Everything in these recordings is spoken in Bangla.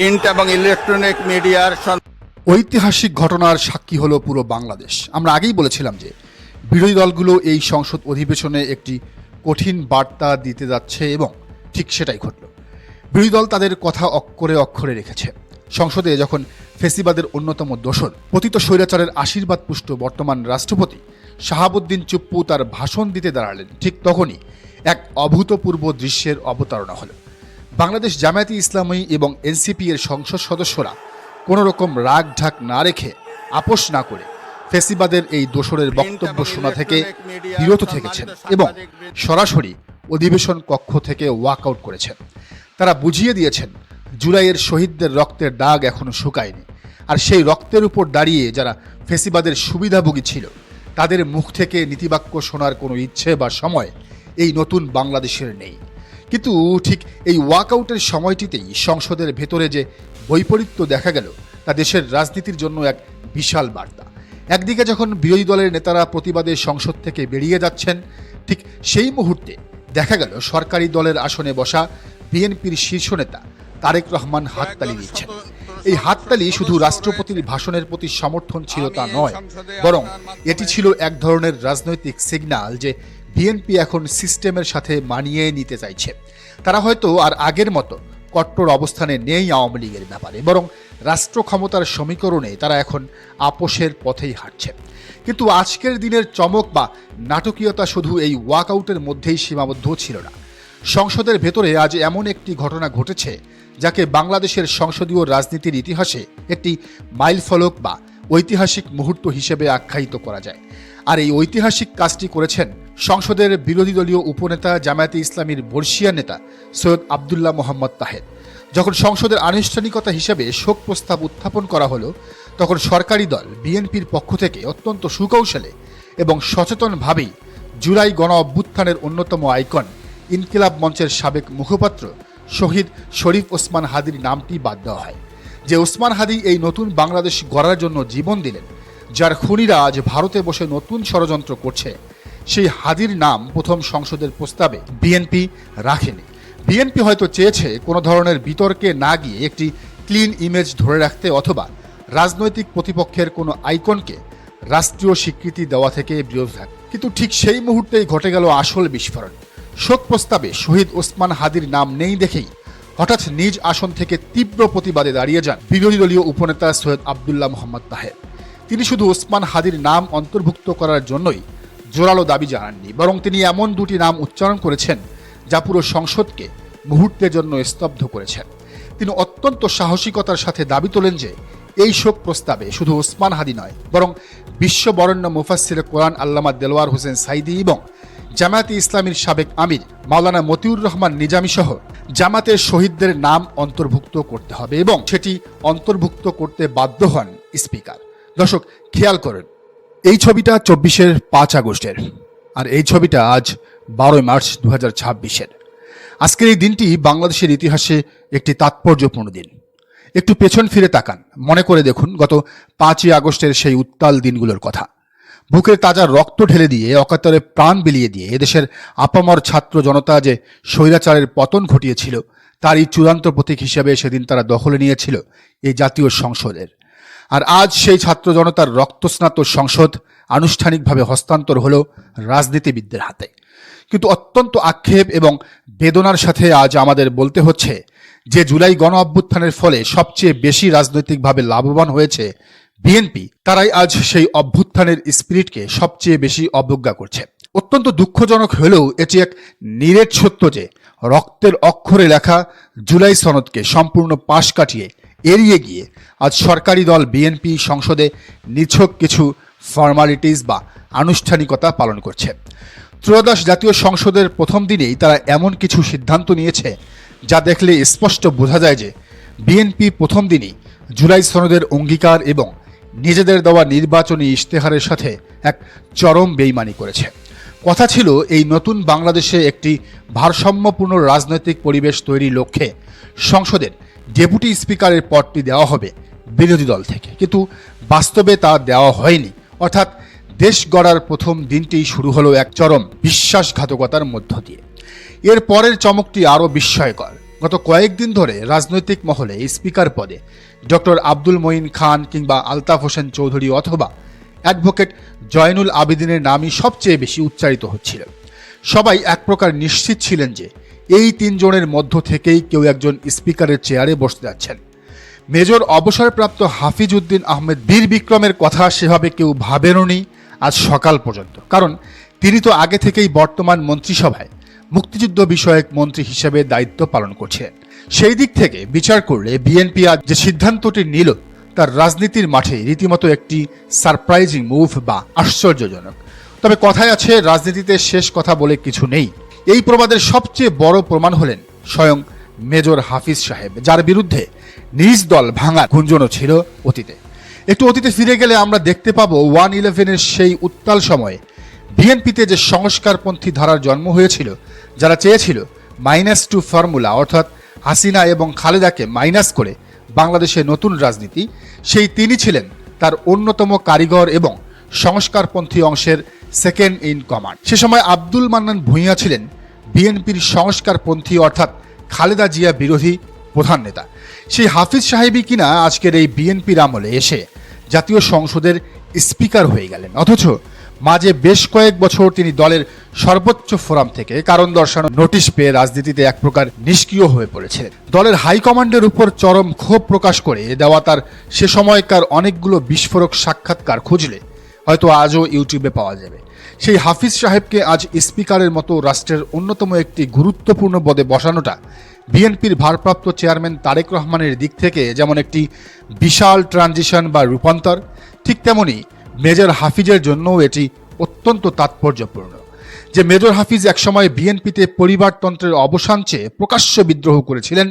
প্রিন্ট এবং ইলেকট্রনিক মিডিয়ার ঐতিহাসিক ঘটনার সাক্ষী হলো পুরো বাংলাদেশ। আমরা আগেই বলেছিলাম যে বিরোধী দলগুলো এই সংসদ অধিবেশনে একটি কঠিন বার্তা দিতে যাচ্ছে এবং ঠিক সেটাই ঘটল। বিরোধী দল তাদের কথা অক্ষরে অক্ষরে রেখেছে। সংসদে যখন ফেসিবাদের অন্যতম দোসর পতিত স্বৈরাচারের আশীর্বাদ পুষ্ট বর্তমান রাষ্ট্রপতি শাহাবুদ্দিন চুপ্পু তার ভাষণ দিতে দাঁড়ালেন, ঠিক তখনই এক অভূতপূর্ব দৃশ্যের অবতারণা হলো। বাংলাদেশ জামায়াতে ইসলামী এবং এনসিপি এর সংসদ সদস্যরা কোনো রকম রাগ ঢাক না রেখে, আপোষ না করে ফেসিবাদের এই দোসরের বক্তব্য শোনা থেকে বিরত থেকেছেন এবং সরাসরি অধিবেশন কক্ষ থেকে ওয়াকআউট করেছেন। তারা বুঝিয়ে দিয়েছেন জুলাইয়ের শহীদদের রক্তের দাগ এখনো শুকায়নি, আর সেই রক্তের উপর দাঁড়িয়ে যারা ফেসিবাদের সুবিধাভোগী ছিল তাদের মুখ থেকে নীতিবাক্য শোনার কোনো ইচ্ছে বা সময় এই নতুন বাংলাদেশের নেই। কিন্তু ঠিক এই ওয়াকআউটের সময়টিতেই সংসদের ভেতরে যে বৈপরীত্য দেখা গেল তা দেশের রাজনীতির জন্য এক বিশাল বার্তা। একদিকে যখন বিরোধী দলের নেতারা প্রতিবাদে সংসদ থেকে বেরিয়ে যাচ্ছেন, ঠিক সেই মুহূর্তে দেখা গেল সরকারি দলের আসনে বসা বিএনপির শীর্ষ নেতা তারেক রহমান হাততালি দিচ্ছেন। এই হাততালি শুধু রাষ্ট্রপতির ভাষণের প্রতি সমর্থন ছিল তা নয়, বরং এটি ছিল এক ধরনের রাজনৈতিক সিগন্যাল যে বিএনপি এখন সিস্টেমের সাথে মানিয়ে নিতে চাইছে। তারা হয়তো আর আগের মতো কট্টর অবস্থানে নেই আওয়ামী লীগের ব্যাপারে, বরং রাষ্ট্র ক্ষমতার সমীকরণে তারা এখন আপোষের পথেই হাঁটছে। কিন্তু আজকের দিনের চমক বা নাটকীয়তা শুধু এই ওয়াকআউটের মধ্যেই সীমাবদ্ধ ছিল না। সংসদের ভেতরে আজ এমন একটি ঘটনা ঘটেছে যাকে বাংলাদেশের সংসদীয় রাজনীতির ইতিহাসে একটি মাইলফলক বা ঐতিহাসিক মুহূর্ত হিসেবে আখ্যায়িত করা যায়। আর এই ঐতিহাসিক কাজটি করেছেন সংসদের বিরোধী দলীয় উপনেতা জামায়াতে ইসলামীর বর্ষিয়ান নেতা সৈয়দ আবদুল্লাহ মোহাম্মদ তাহের। যখন সংসদের আনুষ্ঠানিকতা হিসেবে শোক প্রস্তাব উত্থাপন করা হলো, তখন সরকারি দল বিএনপির পক্ষ থেকে অত্যন্ত সুকৌশলে এবং সচেতনভাবেই জুলাই গণ অভ্যুত্থানের অন্যতম আইকন ইনকিলাব মঞ্চের সাবেক মুখপাত্র শহীদ শরীফ ওসমান হাদির নামটি বাদ দেওয়া হয়। যে ওসমান হাদি এই নতুন বাংলাদেশ গড়ার জন্য জীবন দিলেন, যার খুনিরা আজ ভারতে বসে নতুন ষড়যন্ত্র করছে, সেই হাদির নাম প্রথম সংসদের প্রস্তাবে বিএনপি রাখেনি। বিএনপি হয়তো চেয়েছে কোনো ধরনের বিতর্কে না গিয়ে একটি ক্লিন ইমেজ ধরে রাখতে, অথবা রাজনৈতিক প্রতিপক্ষের কোনো আইকনকে রাষ্ট্রীয় স্বীকৃতি দেওয়া থেকে বিরত থাকতে। কিন্তু ঠিক সেই মুহূর্তেই ঘটে গেল আসল বিস্ফোরণ। শোক প্রস্তাবে শহীদ ওসমান হাদির নাম নেই দেখেই হঠাৎ নিজ আসন থেকে তীব্র প্রতিবাদে দাঁড়িয়ে যান বিরোধী দলীয় উপনেতা সৈয়দ আবদুল্লাহ মোহাম্মদ তাহের। তিনি শুধু ওসমান হাদির নাম অন্তর্ভুক্ত করার জন্যই জোরালো দাবি জানাননি, বরং তিনি এমন দুটি নাম উচ্চারণ করেছেন যা পুরো সংসদকে মুহূর্তের জন্য স্তব্ধ করেছেন। তিনি অত্যন্ত সাহসিকতার সাথে দাবি তোলেন যে এই শোক প্রস্তাবে শুধু ওসমান হাদি নয়, বরং বিশ্ববরেণ্য মুফাসসির কোরআন আল্লামা দেলোয়ার হোসেন সাইদি এবং জামায়াতে ইসলামীর সাবেক আমির মাওলানা মতিউর রহমান নিজামী সহ জামাতের শহীদদের নাম অন্তর্ভুক্ত করতে হবে, এবং সেটি অন্তর্ভুক্ত করতে বাধ্য হন স্পিকার। দর্শক খেয়াল করেন, এই ছবিটা 24-এর 5 আগস্টের, আর এই ছবিটা আজ 12 মার্চ 2026-এর। আজকের এই দিনটি বাংলাদেশের ইতিহাসে একটি তাৎপর্যপূর্ণ দিন। একটু পেছন ফিরে তাকান, মনে করে দেখুন গত 5ই আগস্টের সেই উত্তাল দিনগুলোর কথা। বুকের তাজা রক্ত ঢেলে দিয়ে, অকাতরে প্রাণ বিলিয়ে দিয়ে এদেশের আপামর ছাত্র জনতা যে স্বৈরাচারের পতন ঘটিয়েছিল, তারই চূড়ান্ত প্রতীক হিসেবে সেদিন তারা দখলে নিয়েছিল এই জাতীয় সংসদের। আর আজ সেই ছাত্র জনতার রক্তস্নাত সংসদ আনুষ্ঠানিকভাবে হস্তান্তর হলো রাজনীতিবিদদের হাতে। কিন্তু অত্যন্ত আক্ষেপ এবং বেদনার সাথে আজ আমাদের বলতে হচ্ছে যে জুলাই গণ অভ্যুত্থানের ফলে সবচেয়ে বেশি রাজনৈতিকভাবে লাভবান হয়েছে বিএনপি, তারাই আজ সেই অভ্যুত্থানের স্পিরিটকে সবচেয়ে বেশি অবজ্ঞা করছে। অত্যন্ত দুঃখজনক হলেও এটি এক নিরেট সত্য যে রক্তের অক্ষরে লেখা জুলাই সনদকে সম্পূর্ণ পাশ কাটিয়ে এড়িয়ে গিয়ে আজ সরকারি দল বিএনপি সংসদে নিছক কিছু ফর্মালিটিস বা আনুষ্ঠানিকতা পালন করছে। ত্রয়োদশ জাতীয় সংসদের প্রথম দিনেই তারা এমন কিছু সিদ্ধান্ত নিয়েছে যা দেখলে স্পষ্ট বোঝা যায় যে বিএনপি প্রথম দিনই জুলাই সনদের অঙ্গীকার এবং নিজেদের দেওয়া নির্বাচনী ইশতেহারের সাথে এক চরম বেইমানি করেছে। কথা ছিল এই নতুন বাংলাদেশে একটি ভারসাম্যপূর্ণ রাজনৈতিক পরিবেশ তৈরির লক্ষ্যে সংসদের ডেপুটি স্পিকারের পদটি দেওয়া হবে বিরোধী দল থেকে, কিন্তু বাস্তবে তা দেওয়া হয়নি। অর্থাৎ দেশ গড়ার প্রথম দিনটি শুরু হলো এক চরম বিশ্বাসঘাতকতার মধ্য দিয়ে। এর পরের চমকটি আরও বিস্ময়কর। গত কয়েকদিন ধরে রাজনৈতিক মহলে স্পিকার পদে ডক্টর আব্দুল মঈন খান কিংবা আলতাফ হোসেন চৌধুরী অথবা অ্যাডভোকেট জয়নুল আবেদিনের নামই সবচেয়ে বেশি উচ্চারিত হচ্ছিল। সবাই এক প্রকার নিশ্চিত ছিলেন যে এই তিনজনের মধ্য থেকেই কেউ একজন স্পিকারের চেয়ারে বসতে যাচ্ছেন। মেজর অবসরপ্রাপ্ত হাফিজ উদ্দিন আহমেদ বীর বিক্রমের কথা সেভাবে কেউ ভাবেননি আজ সকাল পর্যন্ত, কারণ তিনি তো আগে থেকেই বর্তমান মন্ত্রিসভায় মুক্তিযুদ্ধ বিষয়ক মন্ত্রী হিসেবে দায়িত্ব পালন করছিলেন। সেই দিক থেকে বিচার করলে বিএনপি আজ যে সিদ্ধান্তটি নিল তার রাজনীতির মাঠে রীতিমতো একটি সারপ্রাইজিং মুভ বা আশ্চর্যজনক। তবে কথায় আছে, রাজনীতিতে শেষ কথা বলে কিছু নেই। এই প্রবাদের সবচেয়ে বড় প্রমাণ হলেন স্বয়ং মেজর হাফিজ সাহেব, যার বিরুদ্ধে নিজ দল ভাঙার গুঞ্জনও ছিল অতীতে। একটু অতীতে ফিরে গেলে আমরা দেখতে পাবো 1/11-এর সেই উত্তাল সময়ে বিএনপিতে যে সংস্কারপন্থী ধারার জন্ম হয়েছিল, যারা চেয়েছিল -2 ফর্মুলা অর্থাৎ হাসিনা এবং খালেদাকে মাইনাস করে বাংলাদেশে নতুন রাজনীতি, সেই তিনি ছিলেন তার অন্যতম কারিগর এবং সংস্কারপন্থী অংশের সেকেন্ড ইন কমান্ড। সে সময় আব্দুল মান্নান ভূঁইয়া ছিলেন বিএনপির সংস্কারপন্থী অর্থাৎ খালেদা জিয়া বিরোধী প্রধান নেতা। সেই হাফিজ সাহেবই কিনা আজকের এই বিএনপির আমলে এসে জাতীয় সংসদের স্পিকার হয়ে গেলেন, অথচ মাঝে বেশ কয়েক বছর তিনি দলের সর্বোচ্চ ফোরাম থেকে কারণ দর্শানো নোটিশ পেয়ে রাজনীতিতে এক প্রকার নিষ্ক্রিয় হয়ে পড়েছিলেন। দলের হাইকমান্ডের উপর চরম ক্ষোভ প্রকাশ করে দেওয়া তার সে সময়কার অনেকগুলো বিস্ফোরক সাক্ষাৎকার খুঁজলে হয়তো আজও ইউটিউবে পাওয়া যাবে। সেই হাফিজ সাহেবকে আজ স্পিকারের মতো রাষ্ট্রের অন্যতম একটি গুরুত্বপূর্ণ পদে বসানোটা বিএনপির ভারপ্রাপ্ত চেয়ারম্যান তারেক রহমানের দিক থেকে যেমন একটি বিশাল ট্রানজিশন বা রূপান্তর, ঠিক তেমনি মেজর হাফিজের জন্যও এটি অত্যন্ত তাৎপর্যপূর্ণ। যে মেজর হাফিজ একসময় বিএনপিতে পরিবারতন্ত্রের অবসান চেয়ে প্রকাশ্য বিদ্রোহ করেছিলেন,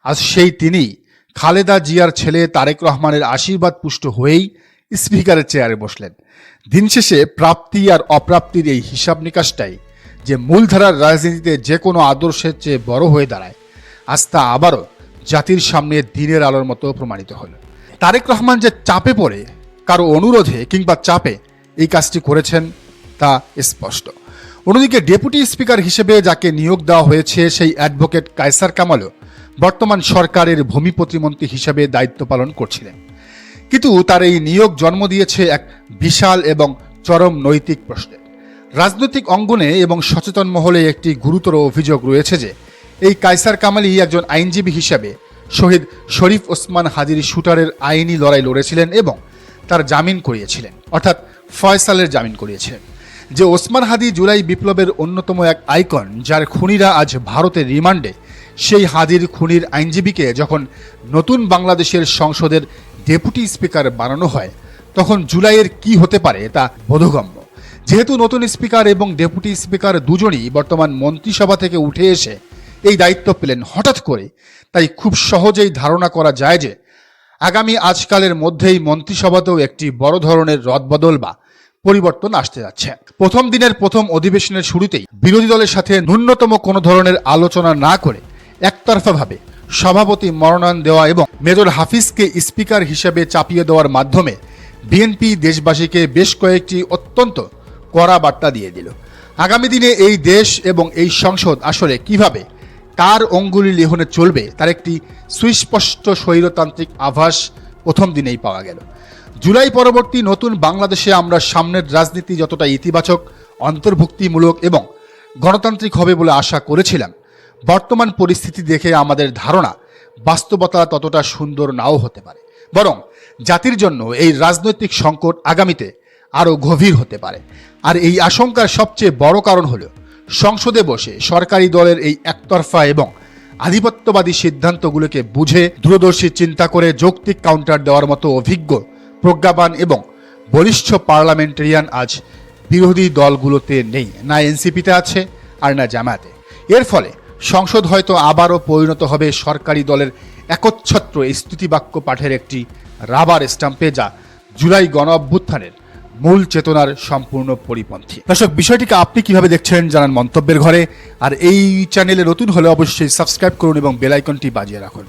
আজ সেই তিনি খালেদা জিয়ার ছেলে তারেক রহমানের আশীর্বাদ পুষ্ট হয়েই স্পিকারের চেয়ারে বসলেন। দিন শেষে প্রাপ্তি আর অপ্রাপ্তির এই হিসাব নিকাশটাই যে মূলধারার রাজনীতিতে যে কোনো আদর্শের চেয়ে বড় হয়ে দাঁড়ায়, আজ তা আবারও জাতির সামনে দিনের আলোর মতো প্রমাণিত হল। তারেক রহমান যে চাপে পড়ে কারো অনুরোধে কিংবা চাপে এই কাজটি করেছেন তা স্পষ্ট। অন্যদিকে ডেপুটি স্পিকার হিসেবে যাকে নিয়োগ দেওয়া হয়েছে সেই অ্যাডভোকেট কায়সার কামালও বর্তমান সরকারের ভূমি প্রতিমন্ত্রী হিসেবে দায়িত্ব পালন করছিলেন। কিন্তু তার এই নিয়োগ জন্ম দিয়েছে এক বিশাল এবং চরম নৈতিক প্রশ্নের। রাজনৈতিক অঙ্গনে এবং সচেতন মহলে একটি গুরুতর অভিযোগ রয়েছে যে এই কায়সার কামালই একজন আইনজীবী হিসেবে শহীদ শরীফ ওসমান হাদির শুটারের আইনি লড়াই লড়েছিলেন এবং তার জামিন করিয়েছিলেন, অর্থাৎ ফয়সালের জামিন করিয়েছিলেন। যে ওসমান হাদি জুলাই বিপ্লবের অন্যতম এক আইকন, যার খুনিরা আজ ভারতের রিমান্ডে, সেই হাদির খুনির আইনজীবীকে যখন নতুন বাংলাদেশের সংসদের ডেপুটি স্পিকার বানানো হয়, তখন জুলাইয়ের কি হতে পারে তা বোধগম্য। যেহেতু নতুন স্পিকার এবং ডেপুটি স্পিকার দুজনই বর্তমান মন্ত্রিসভা থেকে উঠে এসে এই দায়িত্ব পেলেন হঠাৎ করে, তাই খুব সহজেই ধারণা করা যায় যে আগামী আজকালের মধ্যেই মন্ত্রিসভাতেও একটি বড় ধরনের রদবদল বা পরিবর্তন আসতে যাচ্ছে। প্রথম দিনের প্রথম অধিবেশনের শুরুতেই বিরোধী দলের সাথে ন্যূনতম কোনো ধরনের আলোচনা না করে একতরফাভাবে সভাপতি মনোনয়ন দেওয়া এবং মেজর হাফিজকে স্পিকার হিসেবে চাপিয়ে দেওয়ার মাধ্যমে বিএনপি দেশবাসীকে বেশ কয়েকটি অত্যন্ত কড়া বার্তা দিয়ে দিল। আগামী দিনে এই দেশ এবং এই সংসদ আসলে কিভাবে কার অঙ্গুলি লেহনে চলবে তার একটি সুস্পষ্ট স্বৈরতান্ত্রিক আভাস প্রথম দিনেই পাওয়া গেল। জুলাই পরবর্তী নতুন বাংলাদেশে আমরা সামনের রাজনীতি যতটা ইতিবাচক, অন্তর্ভুক্তিমূলক এবং গণতান্ত্রিক হবে বলে আশা করেছিলাম, বর্তমান পরিস্থিতি দেখে আমাদের ধারণা বাস্তবতা ততটা সুন্দর নাও হতে পারে, বরং জাতির জন্য এই রাজনৈতিক সংকট আগামীতে আরও গভীর হতে পারে। আর এই আশঙ্কার সবচেয়ে বড় কারণ হলো সংসদে বসে সরকারি দলের এই একতরফা এবং আধিপত্যবাদী সিদ্ধান্তগুলোকে বুঝে দূরদর্শী চিন্তা করে যৌক্তিক কাউন্টার দেওয়ার মতো অভিজ্ঞ, প্রজ্ঞাবান এবং বলিষ্ঠ পার্লামেন্টারিয়ান আজ বিরোধী দলগুলোতে নেই, না এনসিপিতে আছে আর না জামায়াতে। এর ফলে সংসদ হয়তো আবারও পরিণত হবে সরকারি দলের একচ্ছত্র স্তুতিবাক্য পাঠের একটি রাবার স্টাম্পে, যা জুলাই গণ অভ্যুত্থানের মূল চেতনার সম্পূর্ণ পরিপন্থী। দর্শক, বিষয়টিকে আপনি কিভাবে দেখছেন জানান মন্তব্যের ঘরে। আর এই চ্যানেলে নতুন হলে অবশ্যই সাবস্ক্রাইব করুন এবং বেল আইকনটি বাজিয়ে রাখুন।